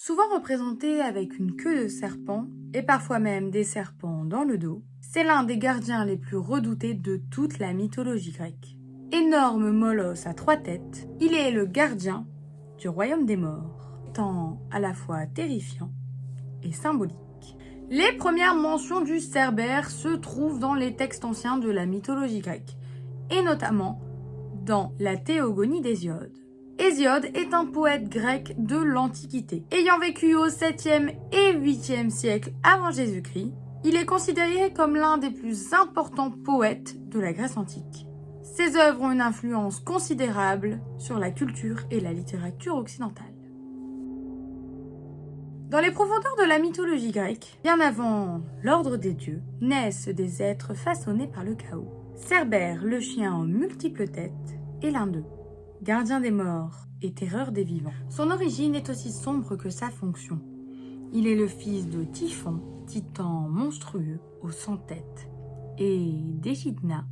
Souvent représenté avec une queue de serpent et parfois même des serpents dans le dos, c'est l'un des gardiens les plus redoutés de toute la mythologie grecque. Énorme molosse à 3 têtes, il est le gardien du royaume des morts, tant à la fois terrifiant et symbolique. Les premières mentions du Cerbère se trouvent dans les textes anciens de la mythologie grecque, et notamment dans la Théogonie d'Hésiode. Hésiode est un poète grec de l'Antiquité. Ayant vécu au 7e et 8e siècle avant Jésus-Christ, il est considéré comme l'un des plus importants poètes de la Grèce antique. Ses œuvres ont une influence considérable sur la culture et la littérature occidentale. Dans les profondeurs de la mythologie grecque, bien avant l'ordre des dieux, naissent des êtres façonnés par le chaos. Cerbère, le chien aux multiples têtes, est l'un d'eux, gardien des morts et terreur des vivants. Son origine est aussi sombre que sa fonction. Il est le fils de Typhon, titan monstrueux aux 100 têtes, et d'Échidna,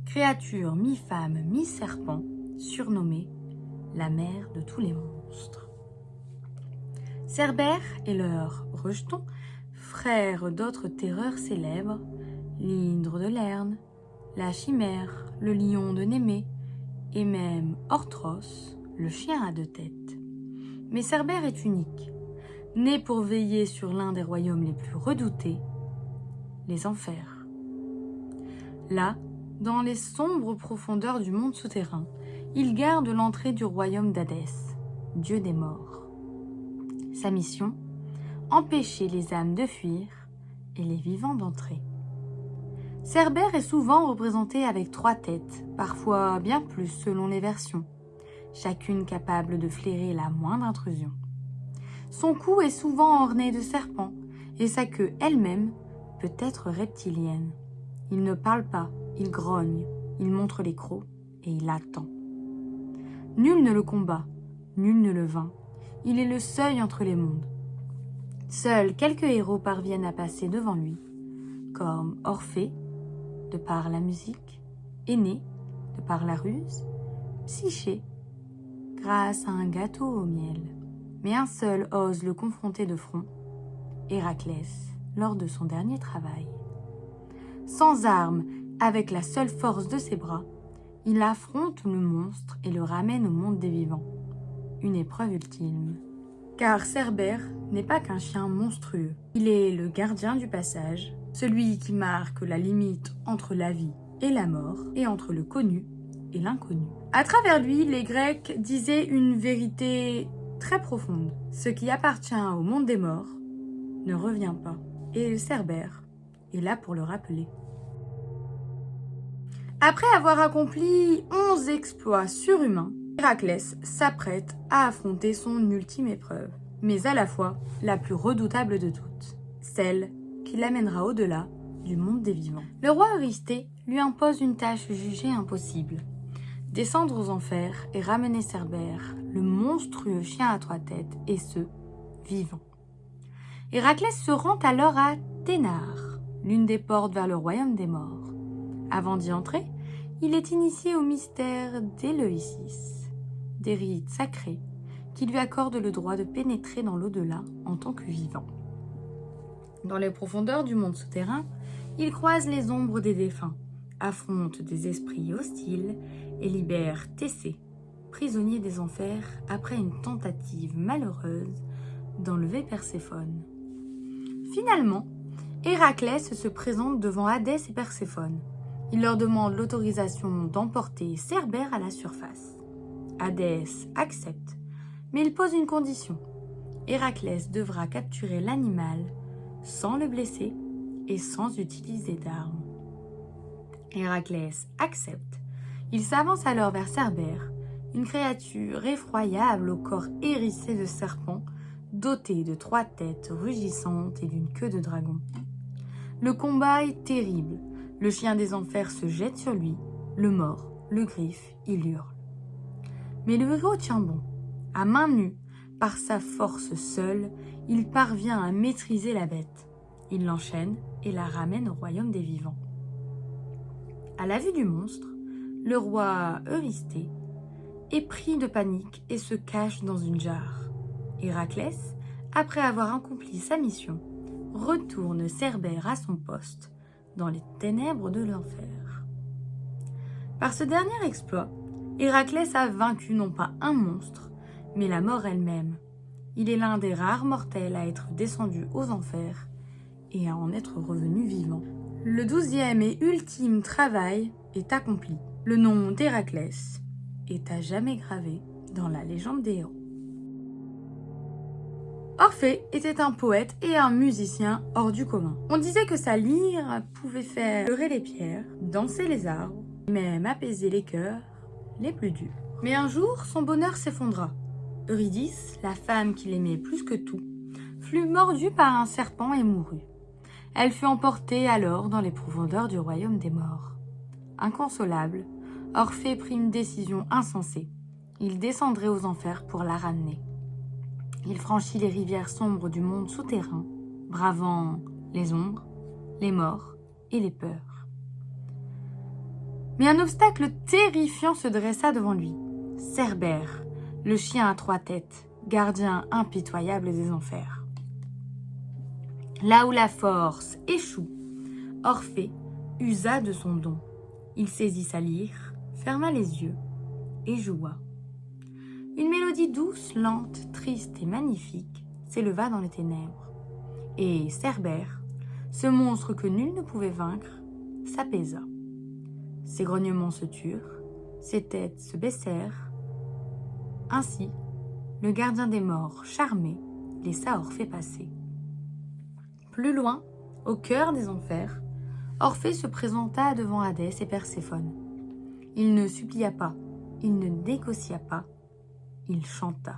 créature mi-femme, mi-serpent, surnommée la mère de tous les monstres. Cerbère est leur rejeton, frère d'autres terreurs célèbres, l'hydre de Lerne, la chimère, le lion de Némée, et même Orthros, le chien à 2 têtes. Mais Cerbère est unique, né pour veiller sur l'un des royaumes les plus redoutés, les enfers. Là, dans les sombres profondeurs du monde souterrain, il garde l'entrée du royaume d'Hadès, dieu des morts. Sa mission, empêcher les âmes de fuir et les vivants d'entrer. Cerbère est souvent représenté avec 3 têtes, parfois bien plus selon les versions, chacune capable de flairer la moindre intrusion. Son cou est souvent orné de serpents et sa queue elle-même peut être reptilienne. Il ne parle pas, il grogne, il montre les crocs et il attend. Nul ne le combat, nul ne le vainc. Il est le seuil entre les mondes. Seuls quelques héros parviennent à passer devant lui, comme Orphée, de par la musique, Énée, de par la ruse, Psyché, grâce à un gâteau au miel. Mais un seul ose le confronter de front, Héraclès, lors de son dernier travail. Sans armes, avec la seule force de ses bras, il affronte le monstre et le ramène au monde des vivants. Une épreuve ultime. Car Cerbère n'est pas qu'un chien monstrueux. Il est le gardien du passage, celui qui marque la limite entre la vie et la mort, et entre le connu et l'inconnu. À travers lui, les Grecs disaient une vérité très profonde. Ce qui appartient au monde des morts ne revient pas. Et Cerbère est là pour le rappeler. Après avoir accompli 11 exploits surhumains, Héraclès s'apprête à affronter son ultime épreuve, mais à la fois la plus redoutable de toutes, celle qui l'amènera au-delà du monde des vivants. Le roi Eurysthée lui impose une tâche jugée impossible, descendre aux enfers et ramener Cerbère, le monstrueux chien à 3 têtes, et ce, vivant. Héraclès se rend alors à Ténare, l'une des portes vers le royaume des morts. Avant d'y entrer, il est initié au mystère d'Éleusis, des rites sacrés qui lui accordent le droit de pénétrer dans l'au-delà en tant que vivant. Dans les profondeurs du monde souterrain, il croise les ombres des défunts, affronte des esprits hostiles et libère Thésée, prisonnier des enfers après une tentative malheureuse d'enlever Perséphone. Finalement, Héraclès se présente devant Hadès et Perséphone. Il leur demande l'autorisation d'emporter Cerbère à la surface. Hadès accepte, mais il pose une condition. Héraclès devra capturer l'animal sans le blesser et sans utiliser d'armes. Héraclès accepte. Il s'avance alors vers Cerbère, une créature effroyable au corps hérissé de serpents, dotée de 3 têtes rugissantes et d'une queue de dragon. Le combat est terrible. Le chien des enfers se jette sur lui, le mord, le griffe, il hurle. Mais le héros tient bon. À main nue, par sa force seule, il parvient à maîtriser la bête. Il l'enchaîne et la ramène au royaume des vivants. À la vue du monstre, le roi Eurysthée est pris de panique et se cache dans une jarre. Héraclès, Après avoir accompli sa mission, retourne Cerbère à son poste dans les ténèbres de l'enfer. Par ce dernier exploit, Héraclès a vaincu non pas un monstre, mais la mort elle-même. Il est l'un des rares mortels à être descendu aux enfers et à en être revenu vivant. Le 12e et ultime travail est accompli. Le nom d'Héraclès est à jamais gravé dans la légende des héros. Orphée était un poète et un musicien hors du commun. On disait que sa lyre pouvait faire pleurer les pierres, danser les arbres, et même apaiser les cœurs les plus durs. Mais un jour, son bonheur s'effondra. Eurydice, la femme qu'il aimait plus que tout, fut mordue par un serpent et mourut. Elle fut emportée alors dans les profondeurs du royaume des morts. Inconsolable, Orphée prit une décision insensée. Il descendrait aux enfers pour la ramener. Il franchit les rivières sombres du monde souterrain, bravant les ombres, les morts et les peurs. Mais un obstacle terrifiant se dressa devant lui. Cerbère, le chien à 3 têtes, gardien impitoyable des enfers. Là où la force échoue, Orphée usa de son don. Il saisit sa lyre, ferma les yeux et joua. Une mélodie douce, lente, triste et magnifique s'éleva dans les ténèbres. Et Cerbère, ce monstre que nul ne pouvait vaincre, s'apaisa. Ses grognements se turent, ses têtes se baissèrent. Ainsi, le gardien des morts, charmé, laissa Orphée passer. Plus loin, au cœur des enfers, Orphée se présenta devant Hadès et Perséphone. Il ne supplia pas, il ne négocia pas, il chanta.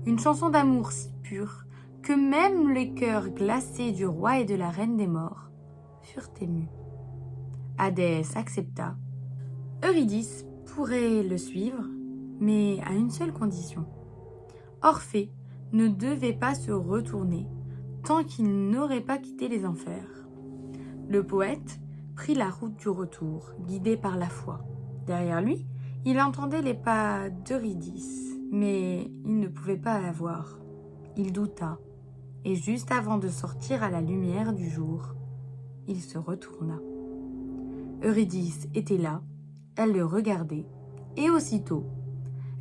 Une chanson d'amour si pure que même les cœurs glacés du roi et de la reine des morts furent émus. Hadès accepta. Eurydice pourrait le suivre, mais à une seule condition. Orphée ne devait pas se retourner tant qu'il n'aurait pas quitté les enfers. Le poète prit la route du retour, guidé par la foi. Derrière lui, il entendait les pas d'Eurydice, mais il ne pouvait pas la voir. Il douta, et juste avant de sortir à la lumière du jour, il se retourna. Eurydice était là, elle le regardait, et aussitôt,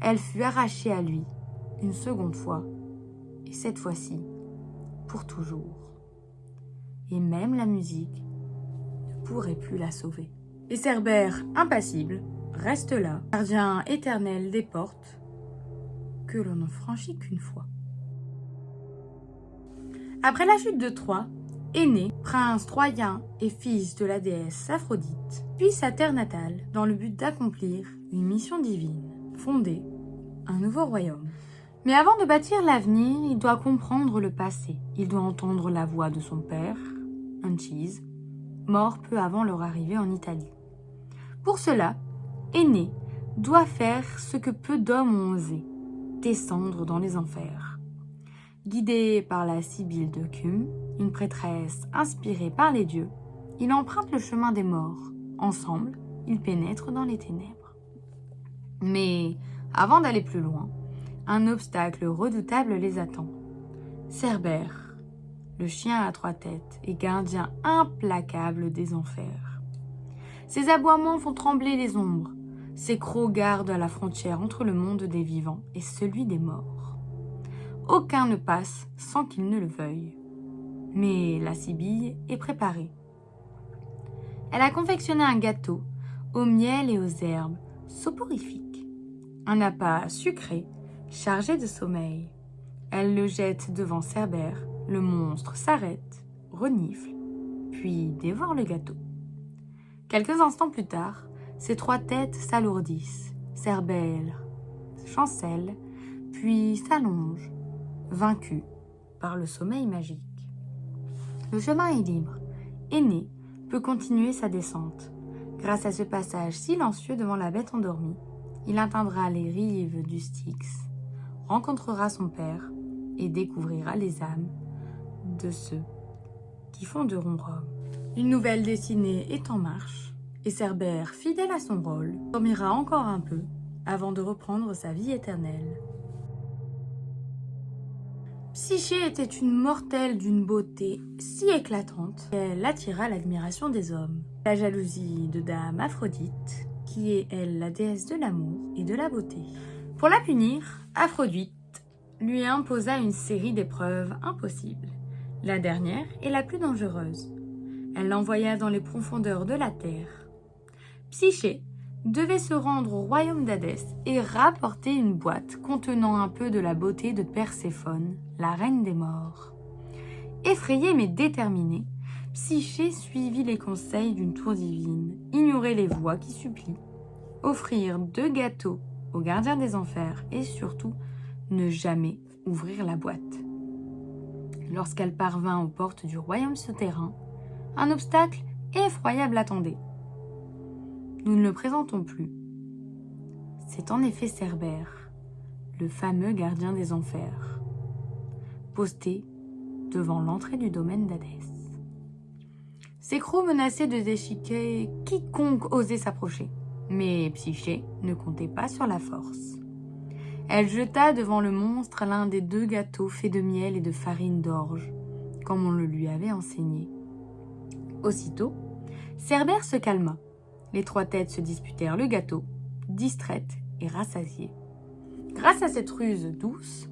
elle fut arrachée à lui, une seconde fois, et cette fois-ci, pour toujours. Et même la musique ne pourrait plus la sauver. Et Cerbère, impassible, reste là, gardien éternel des portes que l'on ne franchit qu'une fois. Après la chute de Troie, Énée, prince troyen et fils de la déesse Aphrodite, fuit sa terre natale dans le but d'accomplir une mission divine, fonder un nouveau royaume. Mais avant de bâtir l'avenir, il doit comprendre le passé. Il doit entendre la voix de son père, Anchise, mort peu avant leur arrivée en Italie. Pour cela, Énée doit faire ce que peu d'hommes ont osé, descendre dans les enfers. Guidé par la Sibylle de Cume, une prêtresse inspirée par les dieux, il emprunte le chemin des morts. Ensemble, ils pénètrent dans les ténèbres. Mais avant d'aller plus loin, un obstacle redoutable les attend. Cerbère, le chien à 3 têtes et gardien implacable des enfers. Ses aboiements font trembler les ombres. Ses crocs gardent à la frontière entre le monde des vivants et celui des morts. Aucun ne passe sans qu'il ne le veuille. Mais la Sibylle est préparée. Elle a confectionné un gâteau au miel et aux herbes soporifiques. Un appât sucré chargé de sommeil. Elle le jette devant Cerbère. Le monstre s'arrête, renifle, puis dévore le gâteau. Quelques instants plus tard, ses 3 têtes s'alourdissent. Cerbère chancelle, puis s'allonge, vaincu par le sommeil magique. Le chemin est libre. Énée peut continuer sa descente. Grâce à ce passage silencieux devant la bête endormie, il atteindra les rives du Styx, rencontrera son père et découvrira les âmes de ceux qui fonderont Rome. Une nouvelle destinée est en marche, et Cerbère, fidèle à son rôle, dormira encore un peu avant de reprendre sa vie éternelle. Psyché était une mortelle d'une beauté si éclatante qu'elle attira l'admiration des hommes. La jalousie de dame Aphrodite, qui est, elle, la déesse de l'amour et de la beauté. Pour la punir, Aphrodite lui imposa une série d'épreuves impossibles. La dernière est la plus dangereuse. Elle l'envoya dans les profondeurs de la terre. Psyché devait se rendre au royaume d'Hadès et rapporter une boîte contenant un peu de la beauté de Perséphone, la reine des morts. Effrayée mais déterminée, Psyché suivit les conseils d'une tour divine, ignorer les voix qui supplient, offrir 2 gâteaux au gardien des enfers et surtout ne jamais ouvrir la boîte. Lorsqu'elle parvint aux portes du royaume souterrain, un obstacle effroyable l'attendait. Nous ne le présentons plus. C'est en effet Cerbère, le fameux gardien des enfers, posté devant l'entrée du domaine d'Hadès. Ses crocs menaçaient de déchiqueter quiconque osait s'approcher, mais Psyché ne comptait pas sur la force. Elle jeta devant le monstre l'un des 2 gâteaux faits de miel et de farine d'orge, comme on le lui avait enseigné. Aussitôt, Cerbère se calma. Les 3 têtes se disputèrent le gâteau, distraites et rassasiées. Grâce à cette ruse douce,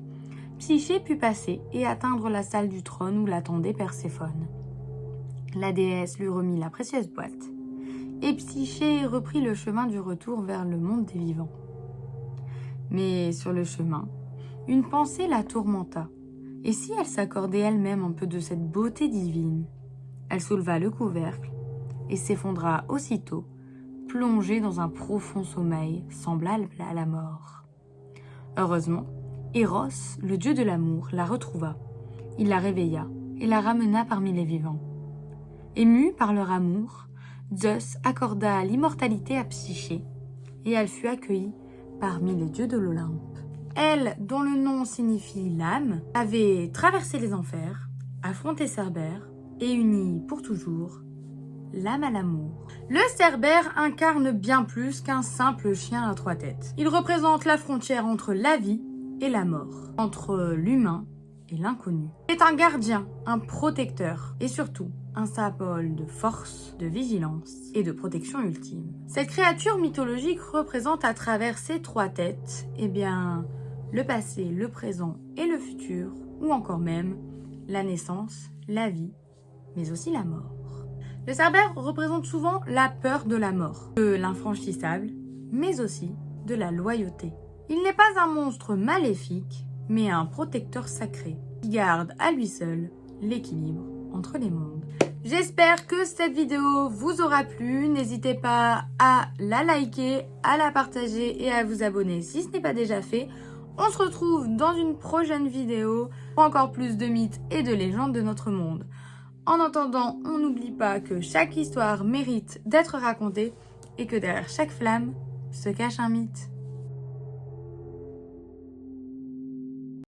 Psyché put passer et atteindre la salle du trône où l'attendait Perséphone. La déesse lui remit la précieuse boîte, et Psyché reprit le chemin du retour vers le monde des vivants. Mais sur le chemin, une pensée la tourmenta. Et si elle s'accordait elle-même un peu de cette beauté divine? Elle souleva le couvercle et s'effondra aussitôt, plongée dans un profond sommeil semblable à la mort. Heureusement, Eros, le dieu de l'amour, la retrouva. Il la réveilla et la ramena parmi les vivants. Émue par leur amour, Zeus accorda l'immortalité à Psyché et elle fut accueillie parmi les dieux de l'Olympe. Elle, dont le nom signifie l'âme, avait traversé les enfers, affronté Cerbère et uni pour toujours l'âme à l'amour. Le Cerbère incarne bien plus qu'un simple chien à 3 têtes. Il représente la frontière entre la vie et la mort, entre l'humain et l'inconnu. C'est un gardien, un protecteur et surtout un symbole de force, de vigilance et de protection ultime. Cette créature mythologique représente à travers ses 3 têtes, le passé, le présent et le futur, ou encore même la naissance, la vie, mais aussi la mort. Le Cerbère représente souvent la peur de la mort, de l'infranchissable, mais aussi de la loyauté. Il n'est pas un monstre maléfique, mais un protecteur sacré, qui garde à lui seul l'équilibre entre les mondes. J'espère que cette vidéo vous aura plu. N'hésitez pas à la liker, à la partager et à vous abonner si ce n'est pas déjà fait. On se retrouve dans une prochaine vidéo pour encore plus de mythes et de légendes de notre monde. En attendant, on n'oublie pas que chaque histoire mérite d'être racontée et que derrière chaque flamme se cache un mythe.